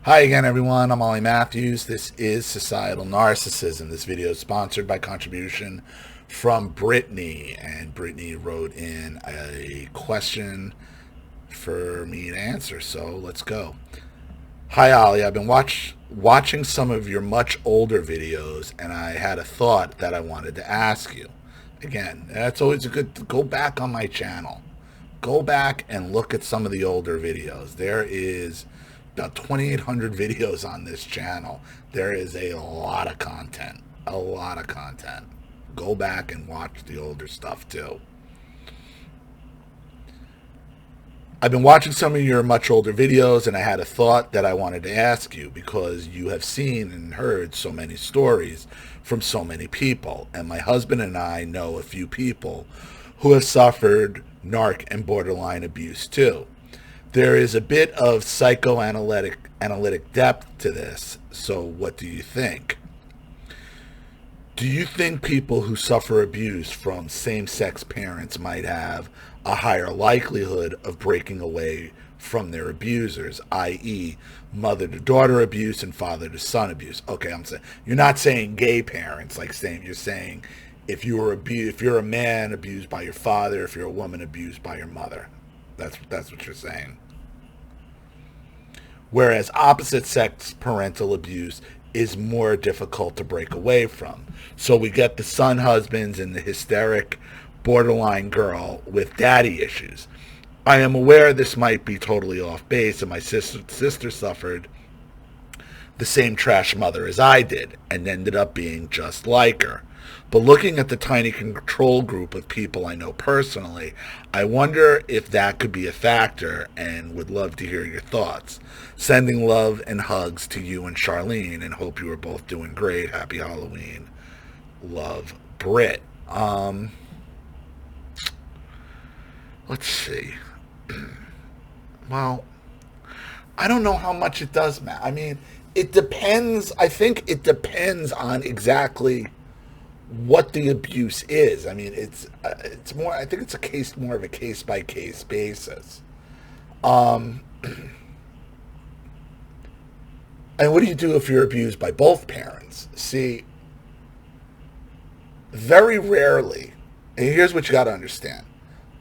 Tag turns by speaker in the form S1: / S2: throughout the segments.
S1: Hi again, everyone. I'm Ollie Matthews. This is Societal Narcissism. This video is sponsored by contribution from Brittany, and Brittany wrote in a question for me to answer. So let's go. Hi, Ollie. I've been watching some of your much older videos, and I had a thought that I wanted to ask you. Again, that's always a good. Go back on my channel. Go back and look at some of the older videos. There is about 2,800 videos on this channel. There is a lot of content. A lot of content. Go back and watch the older stuff too. I've been watching some of your much older videos, and I had a thought that I wanted to ask you because you have seen and heard so many stories from so many people. And my husband and I know a few people who have suffered narc and borderline abuse too. There is a bit of psychoanalytic depth to this. So what do you think? Do you think people who suffer abuse from same-sex parents might have a higher likelihood of breaking away from their abusers, i.e., mother-to-daughter abuse and father-to-son abuse? Okay, you're not saying gay parents, you're saying if you're a man abused by your father, if you're a woman abused by your mother. That's what you're saying. Whereas opposite-sex parental abuse is more difficult to break away from. So we get the son husbands and the hysteric borderline girl with daddy issues. I am aware this might be totally off base, and my sister suffered the same trash mother as I did and ended up being just like her. But looking at the tiny control group of people I know personally, I wonder if that could be a factor and would love to hear your thoughts. Sending love and hugs to you and Charlene, and hope you are both doing great. Happy Halloween. Love, Britt. Let's see. Well, I don't know how much it does matter. I mean, it depends. I think it depends on exactly what the abuse is. I mean, it's more. I think it's more of a case by case basis. And what do you do if you're abused by both parents? See, very rarely, and here's what you got to understand: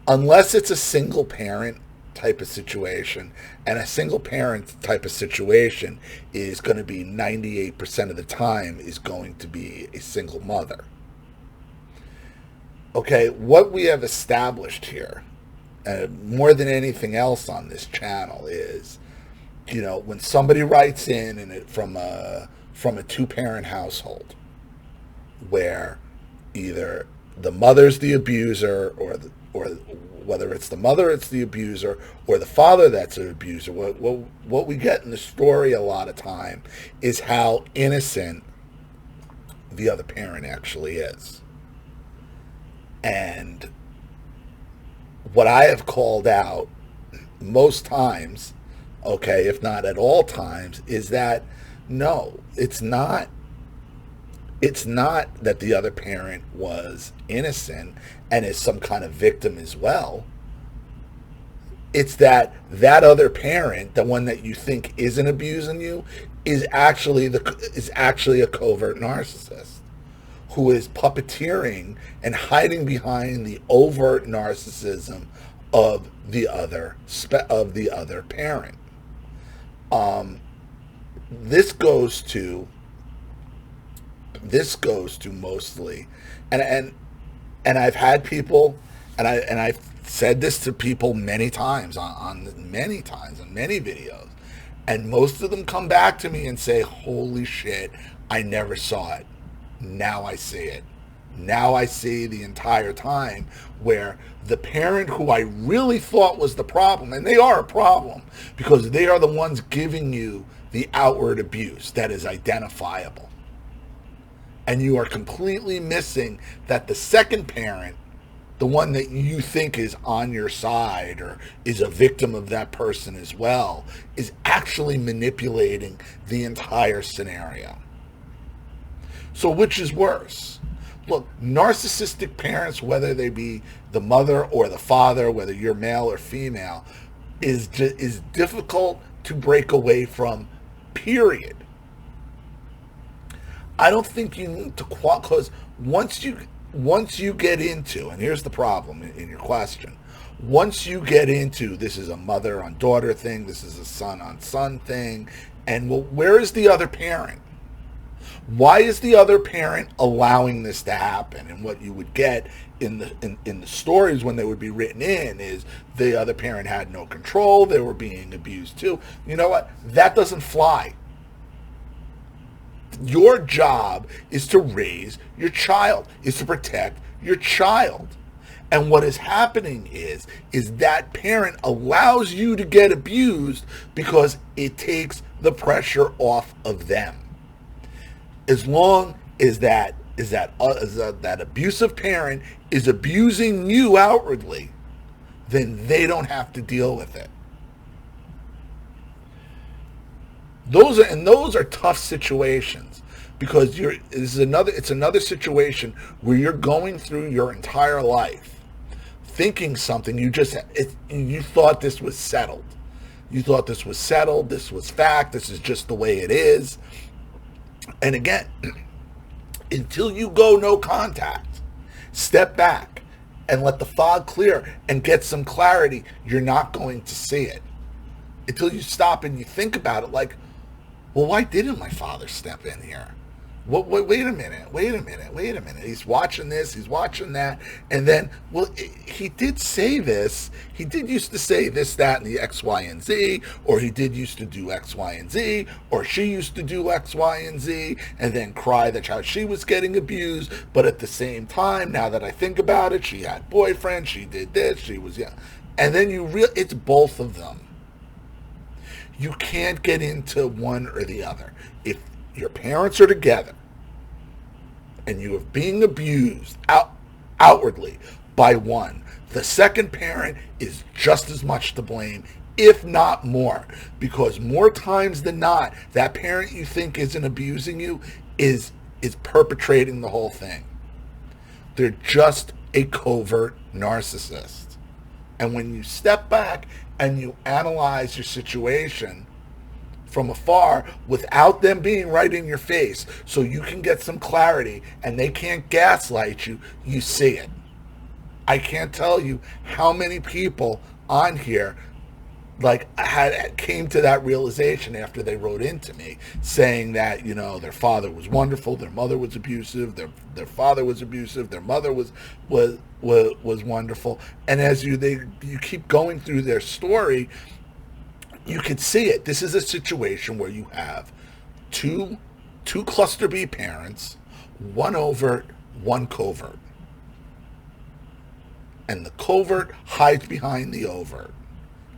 S1: unless it's a single parent type of situation, and a single parent type of situation is going to be 98% of the time is going to be a single mother. Okay, what we have established here, more than anything else on this channel, is, when somebody writes in and from a two-parent household, where either the mother's the abuser, or whether it's the mother it's the abuser, or the father that's an abuser, what we get in the story a lot of time is how innocent the other parent actually is. And what I have called out most times, okay, if not at all times, is that no, it's not that the other parent was innocent and is some kind of victim as well. It's that other parent, the one that you think isn't abusing you, is actually a covert narcissist who is puppeteering and hiding behind the overt narcissism of the other parent. This goes to mostly, and I've had people, and I've said this to people many times on many videos, and most of them come back to me and say, "Holy shit, I never saw it. Now I see it. Now I see the entire time where the parent who I really thought was the problem," and they are a problem because they are the ones giving you the outward abuse that is identifiable. And you are completely missing that the second parent, the one that you think is on your side or is a victim of that person as well, is actually manipulating the entire scenario. So which is worse? Look, narcissistic parents, whether they be the mother or the father, whether you're male or female, is difficult to break away from period. I don't think you need to because once you get into, and here's the problem in your question, once you get into this is a mother on daughter thing, this is a son on son thing, and well, where is the other parent? Why is the other parent allowing this to happen? And what you would get in the stories when they would be written in is the other parent had no control, they were being abused too. You know what? That doesn't fly. Your job is to raise your child, is to protect your child. And what is happening is that parent allows you to get abused because it takes the pressure off of them. As long as that abusive parent is abusing you outwardly, then they don't have to deal with it. Those are tough situations because it's another situation where you're going through your entire life thinking something you thought this was settled. You thought this was settled, this was fact, this is just the way it is. And again, until you go no contact, step back and let the fog clear and get some clarity, you're not going to see it. Until you stop and you think about it like, well, why didn't my father step in here? Wait a minute. He's watching this, he's watching that. And then, well, he did say this. He did used to say this, that, and the X, Y, and Z. Or he did used to do X, Y, and Z. Or she used to do X, Y, and Z. And then cry that how she was getting abused. But at the same time, now that I think about it, she had boyfriend, she did this, she was, yeah. And then it's both of them. You can't get into one or the other. If your parents are together and you are being abused outwardly by one, the second parent is just as much to blame, if not more, because more times than not, that parent you think isn't abusing you is perpetrating the whole thing. They're just a covert narcissist. And when you step back and you analyze your situation from afar without them being right in your face so you can get some clarity and they can't gaslight you, you see it. I can't tell you how many people on here came to that realization after they wrote into me saying that, their father was wonderful, their mother was abusive, their father was abusive, their mother was wonderful. And as you keep going through their story, you can see it. This is a situation where you have two cluster B parents, one overt, one covert. And the covert hides behind the overt.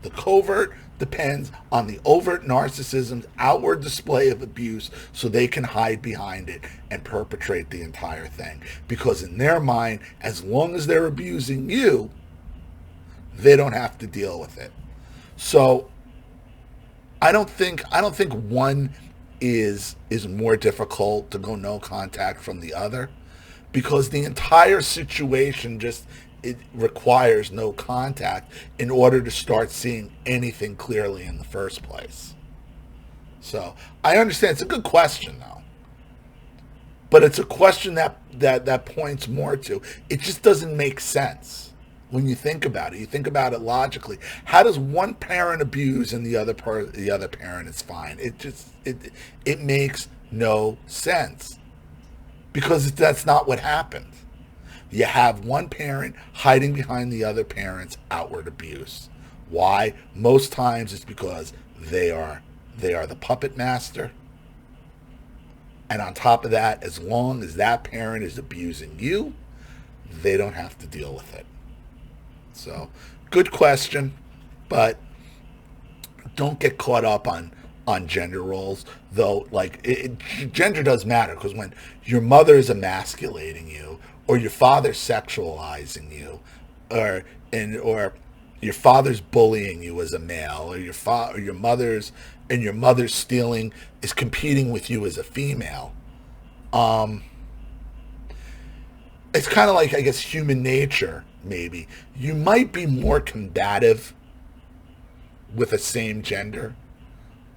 S1: The covert depends on the overt narcissism's outward display of abuse so they can hide behind it and perpetrate the entire thing. Because in their mind, as long as they're abusing you, they don't have to deal with it. So I don't think one is more difficult to go no contact from the other, because the entire situation it requires no contact in order to start seeing anything clearly in the first place. So I understand it's a good question though, but it's a question that points more to, it just doesn't make sense when you think about it. You think about it logically. How does one parent abuse and the other parent is fine? It makes no sense, because that's not what happens. You have one parent hiding behind the other parent's outward abuse. Why? Most times it's because they are the puppet master. And on top of that, as long as that parent is abusing you, they don't have to deal with it. So, good question, but don't get caught up on gender roles, though. Gender does matter, because when your mother is emasculating you, or your father's sexualizing you, or your father's bullying you as a male, or your mother's stealing is competing with you as a female. It's kind of like, I guess, human nature. Maybe you might be more combative with a same gender,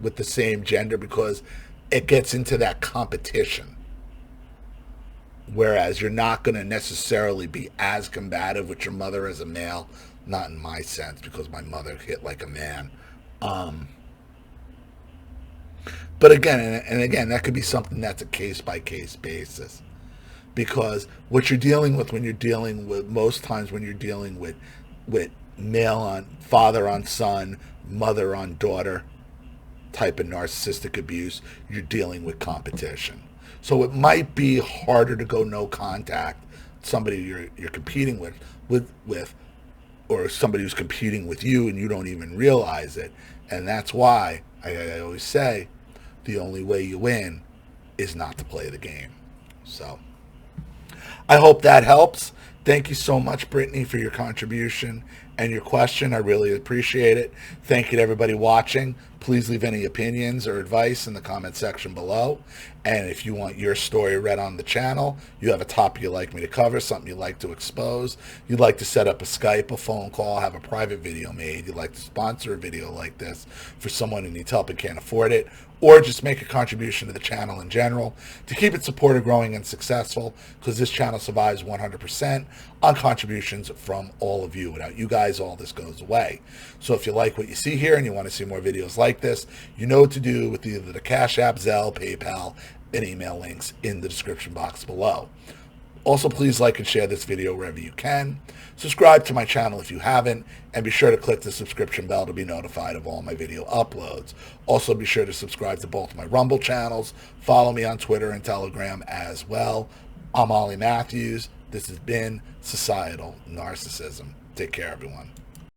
S1: with the same gender, because it gets into that competition. Whereas you're not going to necessarily be as combative with your mother as a male, not in my sense, because my mother hit like a man. But again, and again, that could be something that's a case by case basis, because what you're dealing with when you're dealing with, most times when you're dealing with male on father on son, mother on daughter type of narcissistic abuse, you're dealing with competition. So it might be harder to go no contact somebody you're competing with, or somebody who's competing with you and you don't even realize it. And that's why I always say the only way you win is not to play the game. So I hope that helps. Thank you so much, Brittany, for your contribution and your question. I really appreciate it. Thank you to everybody watching. Please leave any opinions or advice in the comment section below. And if you want your story read on the channel, you have a topic you'd like me to cover, something you'd like to expose, you'd like to set up a Skype, a phone call, have a private video made, you'd like to sponsor a video like this for someone who needs help and can't afford it, or just make a contribution to the channel in general to keep it supported, growing, and successful, because this channel survives 100% on contributions from all of you. Without you guys, all this goes away. So if you like what you see here and you want to see more videos like this, you know what to do with either the Cash App, Zelle, PayPal, and email links in the description box below. Also, please like and share this video wherever you can. Subscribe to my channel if you haven't, and be sure to click the subscription bell to be notified of all my video uploads. Also, be sure to subscribe to both my Rumble channels. Follow me on Twitter and Telegram as well. I'm Ollie Matthews. This has been Societal Narcissism. Take care, everyone.